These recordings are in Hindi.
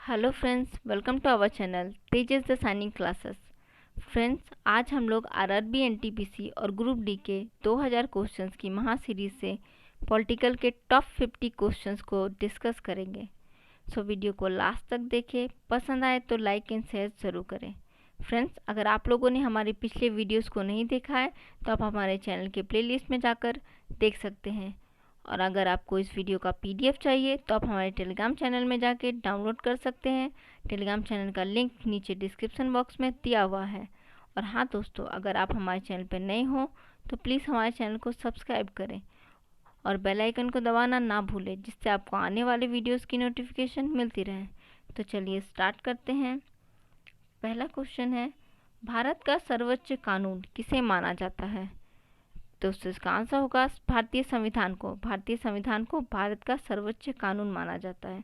Hello friends, welcome to our channel Tejas the shining classes. Friends, आज हम लोग आरआरबी एनटीपीसी और ग्रुप डी के 2000 क्वेश्चंस की महा सीरीज से पॉलिटिकल के टॉप 50 क्वेश्चंस को डिस्कस करेंगे। सो वीडियो को लास्ट तक देखें, पसंद आए तो लाइक एंड शेयर ज़रूर करें। फ्रेंड्स, अगर आप लोगों ने हमारे पिछले वीडियोस को नहीं देखा है तो आप हमारे चैनल के प्लेलिस्ट में जाकर देख सकते हैं। और अगर आपको इस वीडियो का पीडीएफ चाहिए तो आप हमारे टेलीग्राम चैनल में जाके डाउनलोड कर सकते हैं। टेलीग्राम चैनल का लिंक नीचे डिस्क्रिप्शन बॉक्स में दिया हुआ है। और हाँ दोस्तों, अगर आप हमारे चैनल पर नए हो तो प्लीज़ हमारे चैनल को सब्सक्राइब करें और बेल आइकन को दबाना ना भूलें, जिससे आपको आने वाले वीडियोस की नोटिफिकेशन मिलती रहे। तो चलिए स्टार्ट करते हैं। पहला क्वेश्चन है, भारत का सर्वोच्च कानून किसे माना जाता है? तो इसका आंसर होगा भारतीय संविधान को। भारतीय संविधान को भारत का सर्वोच्च कानून माना जाता है।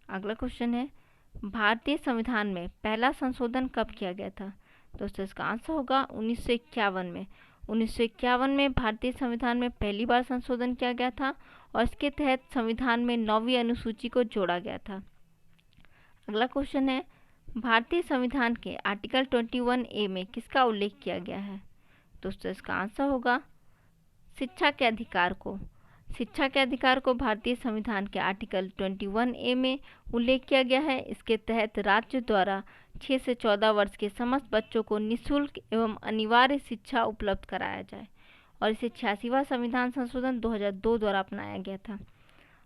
अगला क्वेश्चन है, भारतीय संविधान में पहला संशोधन कब किया गया था? तो इसका आंसर होगा 1951 में। 1951 में भारतीय संविधान में पहली बार संशोधन किया गया था और इसके तहत संविधान में 9वीं अनुसूची को जोड़ा गया था। अगला क्वेश्चन है, भारतीय संविधान के आर्टिकल 21A में किसका उल्लेख किया गया है? तो इसका आंसर होगा शिक्षा के अधिकार को। शिक्षा के अधिकार को भारतीय संविधान के आर्टिकल 21A में उल्लेख किया गया है। इसके तहत राज्य द्वारा 6 से 14 वर्ष के समस्त बच्चों को निःशुल्क एवं अनिवार्य शिक्षा उपलब्ध कराया जाए और इसे 86वां संविधान संशोधन 2002 द्वारा अपनाया गया था।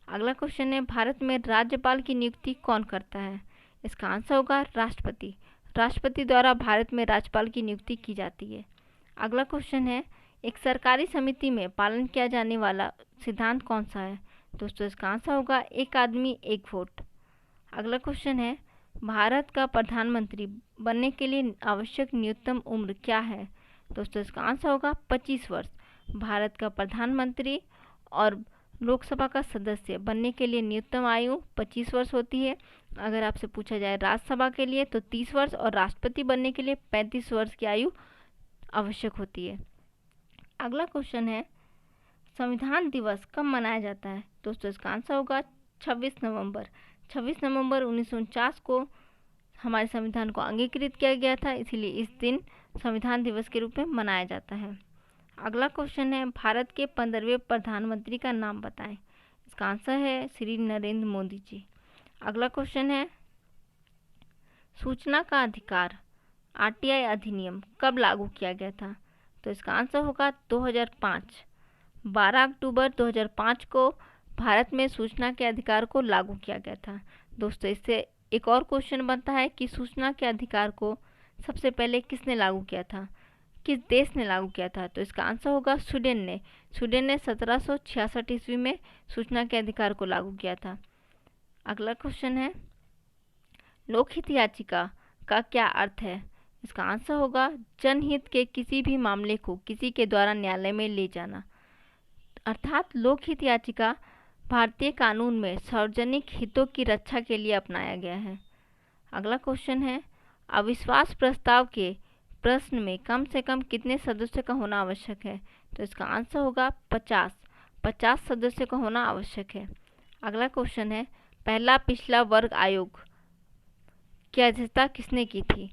अगला क्वेश्चन है, भारत में राज्यपाल की नियुक्ति कौन करता है? इसका आंसर होगा राष्ट्रपति। राष्ट्रपति द्वारा भारत में राज्यपाल की नियुक्ति की जाती है। अगला क्वेश्चन है, एक सरकारी समिति में पालन किया जाने वाला सिद्धांत कौन सा है? दोस्तों इसका आंसर होगा एक आदमी एक वोट। अगला क्वेश्चन है, भारत का प्रधानमंत्री बनने के लिए आवश्यक न्यूनतम उम्र क्या है? दोस्तों इसका आंसर होगा 25 वर्ष। भारत का प्रधानमंत्री और लोकसभा का सदस्य बनने के लिए न्यूनतम आयु 25 वर्ष होती है। अगर आपसे पूछा जाए राज्यसभा के लिए तो 30 वर्ष और राष्ट्रपति बनने के लिए 35 वर्ष की आयु आवश्यक होती है। अगला क्वेश्चन है, संविधान दिवस कब मनाया जाता है? दोस्तों इसका आंसर होगा 26 नवंबर। 26 नवंबर 1949 को हमारे संविधान को अंगीकृत किया गया था, इसीलिए इस दिन संविधान दिवस के रूप में मनाया जाता है। अगला क्वेश्चन है, भारत के 15वें प्रधानमंत्री का नाम बताएं। इसका आंसर है श्री नरेंद्र मोदी जी। अगला क्वेश्चन है, सूचना का अधिकार आरटीआई अधिनियम कब लागू किया गया था? तो इसका आंसर होगा 2005। 12 अक्टूबर 2005 को भारत में सूचना के अधिकार को लागू किया गया था। दोस्तों, इससे एक और क्वेश्चन बनता है कि सूचना के अधिकार को सबसे पहले किसने लागू किया था, किस देश ने लागू किया था? तो इसका आंसर होगा स्वीडन ने। स्वीडन ने 1766 ईस्वी में सूचना के अधिकार को लागू किया था। अगला क्वेश्चन है, लोकहित याचिका का क्या अर्थ है? इसका आंसर होगा जनहित के किसी भी मामले को किसी के द्वारा न्यायालय में ले जाना। अर्थात लोकहित याचिका भारतीय कानून में सार्वजनिक हितों की रक्षा के लिए अपनाया गया है। अगला क्वेश्चन है, अविश्वास प्रस्ताव के प्रश्न में कम से कम कितने सदस्यों का होना आवश्यक है? तो इसका आंसर होगा 50 सदस्यों का होना आवश्यक है। अगला क्वेश्चन है, पहला पिछला वर्ग आयोग की अध्यक्षता किसने की थी?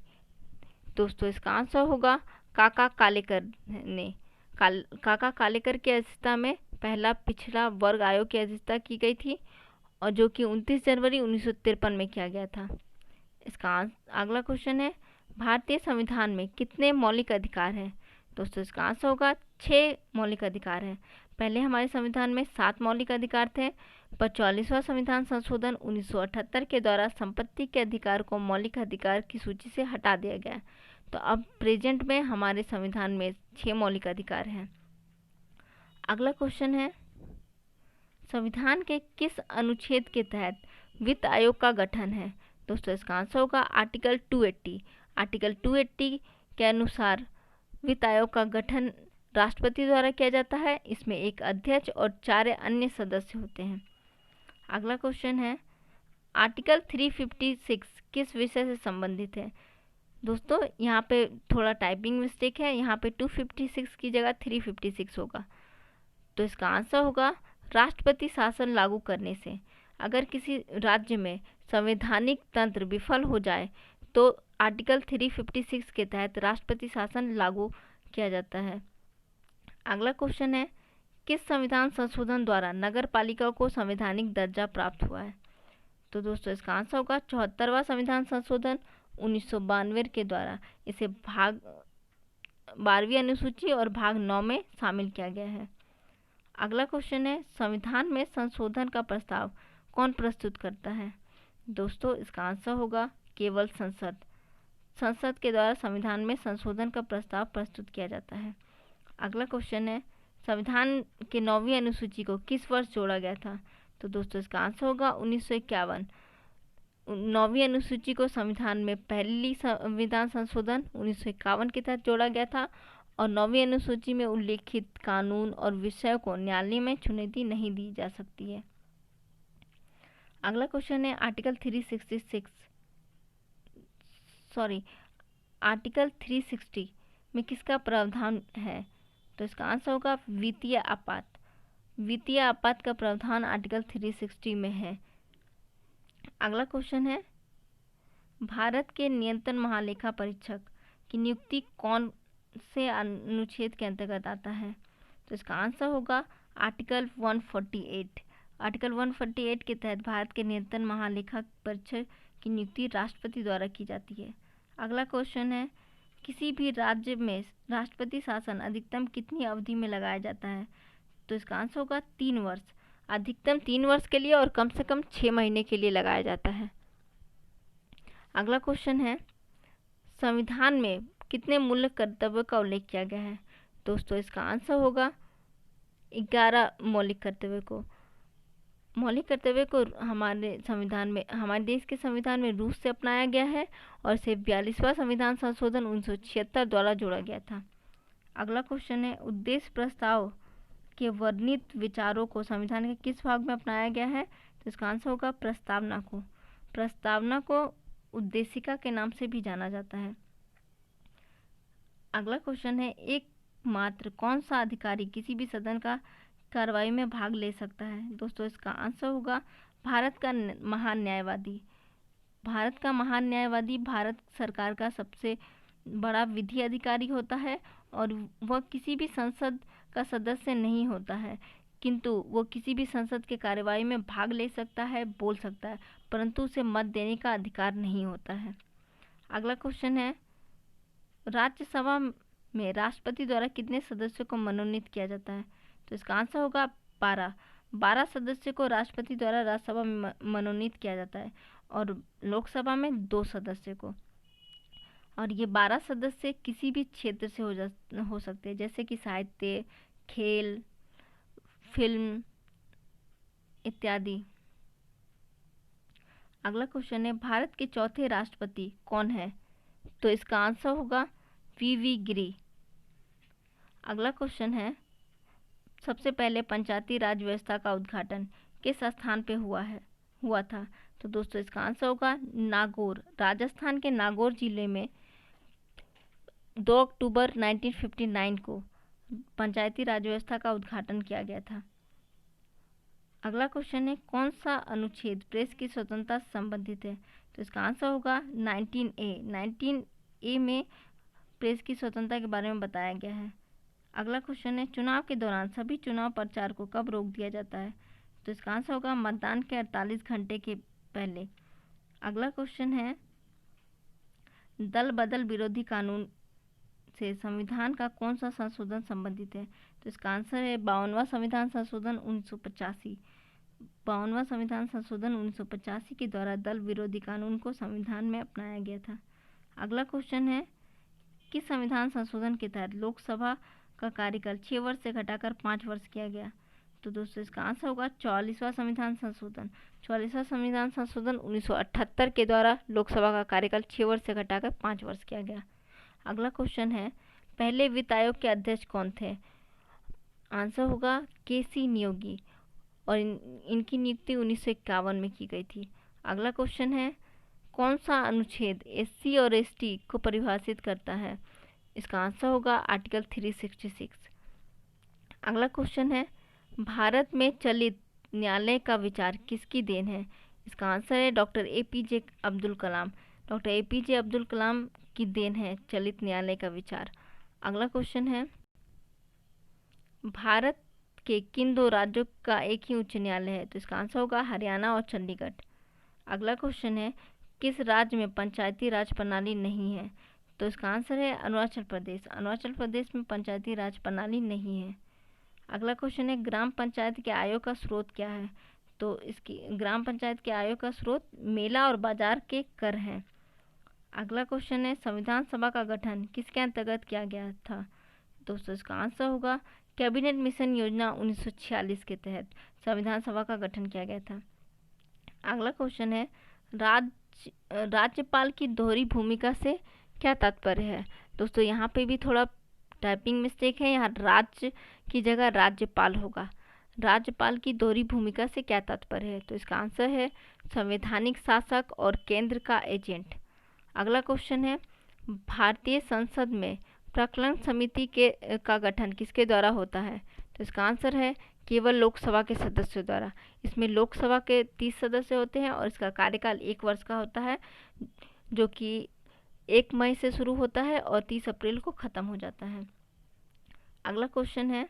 दोस्तों इसका आंसर होगा काका कालेकर ने। काका कालेकर की अध्यक्षता में पहला पिछड़ा वर्ग आयोग की अध्यक्षता की गई थी और जो कि 29 जनवरी 1953 में किया गया था। इसका अगला क्वेश्चन है, भारतीय संविधान में कितने मौलिक अधिकार हैं? दोस्तों इसका आंसर होगा 6 मौलिक अधिकार हैं। पहले हमारे संविधान में 7 मौलिक अधिकार थे, पर 44वां संविधान संशोधन 1978 के द्वारा संपत्ति के अधिकार को मौलिक अधिकार की सूची से हटा दिया गया। तो अब प्रेजेंट में हमारे संविधान में 6 मौलिक अधिकार हैं। अगला क्वेश्चन है, संविधान के किस अनुच्छेद के तहत वित्त आयोग का गठन है? दोस्तों इसका आंसर होगा आर्टिकल 280। आर्टिकल 280 के अनुसार वित्त आयोग का गठन राष्ट्रपति द्वारा किया जाता है। इसमें एक अध्यक्ष और 4 अन्य सदस्य होते हैं। अगला क्वेश्चन है, आर्टिकल 356 किस विषय से संबंधित है? दोस्तों यहाँ पे थोड़ा टाइपिंग मिस्टेक है, यहाँ पे 256 की जगह 356 होगा। तो इसका आंसर होगा राष्ट्रपति शासन लागू करने से। अगर किसी राज्य में संवैधानिक तंत्र विफल हो जाए तो आर्टिकल 356 के तहत राष्ट्रपति शासन लागू किया जाता है। अगला क्वेश्चन है, किस संविधान संशोधन द्वारा नगर पालिका को संवैधानिक दर्जा प्राप्त हुआ है? तो दोस्तों इसका आंसर होगा 74वां संविधान संशोधन 1992 के द्वारा। इसे भाग 12वीं अनुसूची और भाग 9 में शामिल किया गया है। अगला क्वेश्चन है, संविधान में संशोधन का प्रस्ताव कौन प्रस्तुत करता है? दोस्तों इसका आंसर होगा केवल संसद। संसद के द्वारा संविधान में संशोधन का प्रस्ताव प्रस्तुत किया जाता है। अगला क्वेश्चन है, संविधान के 9वीं अनुसूची को किस वर्ष जोड़ा गया था? तो दोस्तों इसका आंसर होगा 1951। 9वीं अनुसूची को संविधान में पहली संविधान संशोधन 1951 के तहत जोड़ा गया था और 9वीं अनुसूची में उल्लेखित कानून और विषयों को न्यायालय में चुनौती नहीं दी जा सकती है। अगला क्वेश्चन है, आर्टिकल 360 में किसका प्रावधान है? तो इसका आंसर होगा वित्तीय आपात। वित्तीय आपात का प्रावधान आर्टिकल 360 में है। अगला क्वेश्चन है, भारत के नियंत्रण महालेखा परीक्षक की नियुक्ति कौन से अनुच्छेद के अंतर्गत आता है? तो इसका आंसर होगा आर्टिकल 148। आर्टिकल 148 के तहत भारत के नियंत्रण महालेखा परीक्षक की नियुक्ति राष्ट्रपति द्वारा की जाती है। अगला क्वेश्चन है, किसी भी राज्य में राष्ट्रपति शासन अधिकतम कितनी अवधि में लगाया जाता है? तो इसका आंसर होगा 3 वर्ष। अधिकतम 3 वर्ष के लिए और कम से कम 6 महीने के लिए लगाया जाता है। अगला क्वेश्चन है, संविधान में कितने मूल कर्तव्यों का उल्लेख किया गया है? दोस्तों इसका आंसर होगा 11 मौलिक कर्तव्य को हमारे संविधान में, हमारे देश के संविधान में रूस से अपनाया गया है और इसे 42वां संविधान संशोधन 1976 द्वारा जोड़ा गया था। अगला क्वेश्चन है, उद्देश्य प्रस्ताव के वर्णित विचारों को संविधान के किस भाग में अपनाया गया है? तो इसका आंसर होगा प्रस्तावना को। प्रस्तावना को उद्देशिका के नाम से भी जाना जाता है। अगला क्वेश्चन है, एकमात्र कौन सा अधिकारी किसी भी सदन का कार्रवाई में भाग ले सकता है? दोस्तों इसका आंसर होगा भारत का महान न्यायवादी। भारत का महान न्यायवादी भारत सरकार का सबसे बड़ा विधि अधिकारी होता है और वह किसी भी संसद का सदस्य नहीं होता है, किंतु वो किसी भी संसद के कार्यवाही में भाग ले सकता है, बोल सकता है, परंतु उसे मत देने का अधिकार नहीं होता है। अगला क्वेश्चन है, राज्यसभा में राष्ट्रपति द्वारा कितने सदस्यों को मनोनीत किया जाता है? तो इसका आंसर होगा 12 सदस्यों को राष्ट्रपति द्वारा राज्यसभा में मनोनीत किया जाता है और लोकसभा में 2 सदस्यों को। और ये 12 सदस्य किसी भी क्षेत्र से हो सकते हैं, जैसे कि साहित्य, खेल, फिल्म इत्यादि। अगला क्वेश्चन है, भारत के चौथे राष्ट्रपति कौन है? तो इसका आंसर होगा वी गिरी। अगला क्वेश्चन है, सबसे पहले पंचायती राज व्यवस्था का उद्घाटन किस स्थान पे हुआ था? तो दोस्तों इसका आंसर होगा नागौर। राजस्थान के नागौर जिले में 2 अक्टूबर 1959 को पंचायती राज व्यवस्था का उद्घाटन किया गया था। अगला क्वेश्चन है, कौन सा अनुच्छेद प्रेस की स्वतंत्रता से संबंधित है? तो इसका आंसर होगा 19A। 19A में प्रेस की स्वतंत्रता के बारे में बताया गया है। अगला क्वेश्चन है, चुनाव के दौरान सभी चुनाव प्रचार को कब रोक दिया जाता है? तो इसका आंसर होगा मतदान के 48 घंटे के पहले। अगला क्वेश्चन है, दल बदल विरोधी कानून से संविधान का कौन सा संशोधन संबंधित है? तो इसका आंसर है 52वां संविधान संशोधन 1985। 52वां संविधान संशोधन 1985 के द्वारा दल विरोधी कानून को संविधान में अपनाया गया था। अगला क्वेश्चन है, किस संविधान संशोधन के तहत लोकसभा का कार्यकाल 6 वर्ष से घटाकर 5 वर्ष किया गया? तो दोस्तों इसका आंसर होगा 44वां संविधान संशोधन। 44वां संविधान संशोधन 1978 के द्वारा लोकसभा का कार्यकाल 6 वर्ष से घटाकर 5 वर्ष किया गया। अगला क्वेश्चन है, पहले वित्त आयोग के अध्यक्ष कौन थे? आंसर होगा KC नियोगी और इनकी नियुक्ति 1951 में की गई थी। अगला क्वेश्चन है, कौन सा अनुच्छेद SC और ST को परिभाषित करता है? इसका आंसर होगा आर्टिकल 366। अगला क्वेश्चन है, भारत में चलित न्यायालय का विचार किसकी देन है? इसका आंसर है doctor APJ Abdul Kalam. Doctor APJ Abdul Kalam की देन है चलित न्यायालय का विचार। अगला क्वेश्चन है, भारत के किन दो राज्यों का एक ही उच्च न्यायालय है? तो इसका आंसर होगा हरियाणा और चंडीगढ़। अगला क्वेश्चन है, किस राज्य में पंचायती राज प्रणाली नहीं है? तो इसका आंसर है अरुणाचल प्रदेश। अरुणाचल प्रदेश में पंचायती राज प्रणाली नहीं है। अगला क्वेश्चन है, ग्राम पंचायत के आय का स्रोत क्या है? तो इसकी ग्राम पंचायत के आय का स्रोत मेला और बाजार के कर हैं। अगला क्वेश्चन है, संविधान सभा का गठन किसके अंतर्गत किया गया था? दोस्तों इसका आंसर होगा कैबिनेट मिशन योजना 1946 के तहत संविधान सभा का गठन किया गया था। अगला क्वेश्चन है, राज्यपाल की दोहरी भूमिका से क्या तात्पर्य है? दोस्तों यहाँ पे भी थोड़ा टाइपिंग मिस्टेक है, यहाँ राज्य की जगह राज्यपाल होगा। राज्यपाल की दोहरी भूमिका से क्या तात्पर्य है? तो इसका आंसर है संवैधानिक शासक और केंद्र का एजेंट। अगला क्वेश्चन है, भारतीय संसद में प्रकलन समिति का गठन किसके द्वारा होता है? तो इसका आंसर है केवल लोकसभा के सदस्यों द्वारा। इसमें लोकसभा के 30 सदस्य होते हैं और इसका कार्यकाल 1 वर्ष का होता है, जो कि 1 मई से शुरू होता है और 30 अप्रैल को ख़त्म हो जाता है। अगला क्वेश्चन है,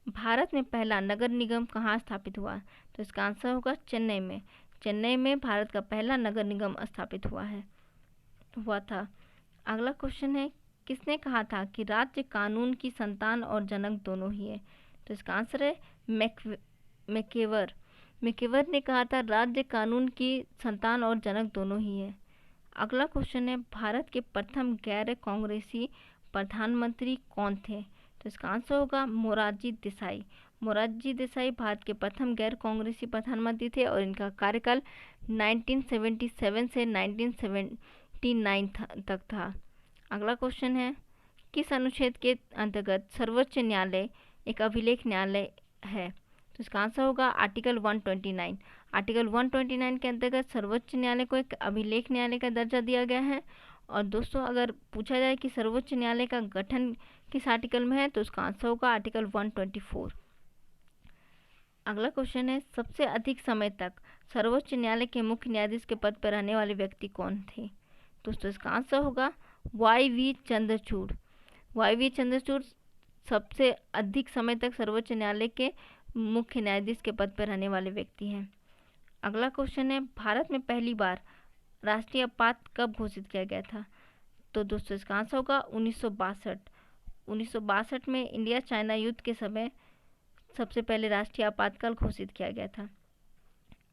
भारत में पहला नगर निगम कहाँ स्थापित हुआ? तो इसका आंसर होगा चेन्नई में। चेन्नई में भारत का पहला नगर निगम स्थापित हुआ था। अगला क्वेश्चन है, किसने कहा था कि राज्य कानून की संतान और जनक दोनों ही है? तो इसका आंसर है मैकेवर। मैकेवर ने कहा था राज्य कानून की संतान और जनक दोनों ही है। अगला क्वेश्चन है, भारत के प्रथम गैर कांग्रेसी प्रधानमंत्री कौन थे? तो इसका आंसर होगा मोरारजी देसाई। मोरारजी देसाई भारत के प्रथम गैर कांग्रेसी प्रधानमंत्री थे और इनका कार्यकाल 1977 से 1979 तक था। अगला क्वेश्चन है, किस अनुच्छेद के अंतर्गत सर्वोच्च न्यायालय एक अभिलेख न्यायालय है? तो इसका आंसर होगा आर्टिकल 129। आर्टिकल 129 के अंतर्गत सर्वोच्च न्यायालय को एक अभिलेख न्यायालय का दर्जा दिया गया है। और दोस्तों अगर पूछा जाए कि सर्वोच्च न्यायालय का गठन किस आर्टिकल में है, तो उसका आंसर होगा आर्टिकल 124। अगला क्वेश्चन है, सबसे अधिक समय तक सर्वोच्च न्यायालय के मुख्य न्यायाधीश के पद पर रहने वाले व्यक्ति कौन थे? दोस्तों इसका आंसर होगा YV चंद्रचूड़। YV चंद्रचूड़ सबसे अधिक समय तक सर्वोच्च न्यायालय के मुख्य न्यायाधीश के पद पर रहने वाले व्यक्ति हैं। अगला क्वेश्चन है, भारत में पहली बार राष्ट्रीय आपात कब घोषित किया गया था? तो दोस्तों इसका आंसर होगा 1962। 1962 में इंडिया चाइना युद्ध के समय सबसे पहले राष्ट्रीय आपातकाल घोषित किया गया था।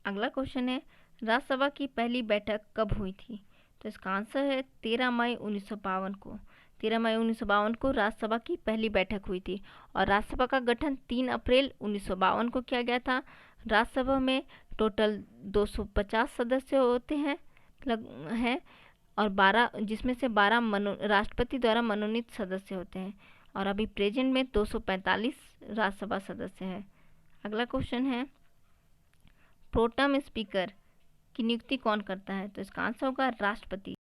अगला क्वेश्चन है, राज्यसभा की पहली बैठक कब हुई थी? तो इसका आंसर है 13 मई 1952 को। 13 मई 1952 को राज्यसभा की पहली बैठक हुई थी और राज्यसभा का गठन 3 अप्रैल 1952 को किया गया था। राज्यसभा में टोटल 250 सदस्य होते हैं और 12 जिसमें से 12 राष्ट्रपति द्वारा मनोनीत सदस्य होते हैं और अभी प्रेजेंट में 245 राज्यसभा सदस्य हैं। अगला क्वेश्चन है, प्रोटेम स्पीकर की नियुक्ति कौन करता है? तो इसका आंसर होगा राष्ट्रपति।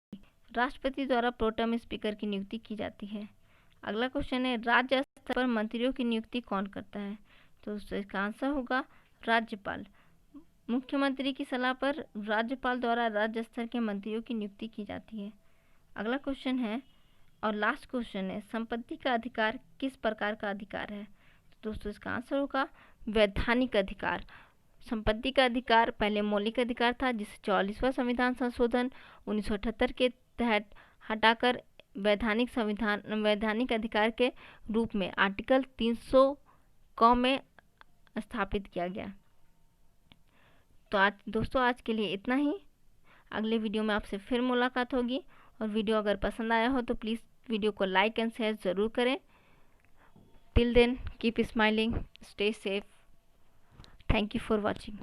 राष्ट्रपति द्वारा प्रोटेम स्पीकर की नियुक्ति की जाती है। अगला क्वेश्चन है, राज्य स्तर पर मंत्रियों की नियुक्ति कौन करता है? तो इसका आंसर होगा राज्यपाल। मुख्यमंत्री की सलाह पर राज्यपाल द्वारा राज्य स्तर के मंत्रियों की नियुक्ति की जाती है। अगला क्वेश्चन है और लास्ट क्वेश्चन है, संपत्ति का अधिकार किस प्रकार का अधिकार है? तो दोस्तों इसका आंसर होगा वैधानिक अधिकार। संपत्ति का अधिकार पहले मौलिक अधिकार था, जिसे 44वां संविधान संशोधन 1978 के तहत हटाकर वैधानिक अधिकार के रूप में आर्टिकल 300 क में स्थापित किया गया। तो आज के लिए इतना ही। अगले वीडियो में आपसे फिर मुलाकात होगी और वीडियो अगर पसंद आया हो तो प्लीज़ वीडियो को लाइक एंड शेयर ज़रूर करें। Till then keep smiling, stay safe. Thank you for watching.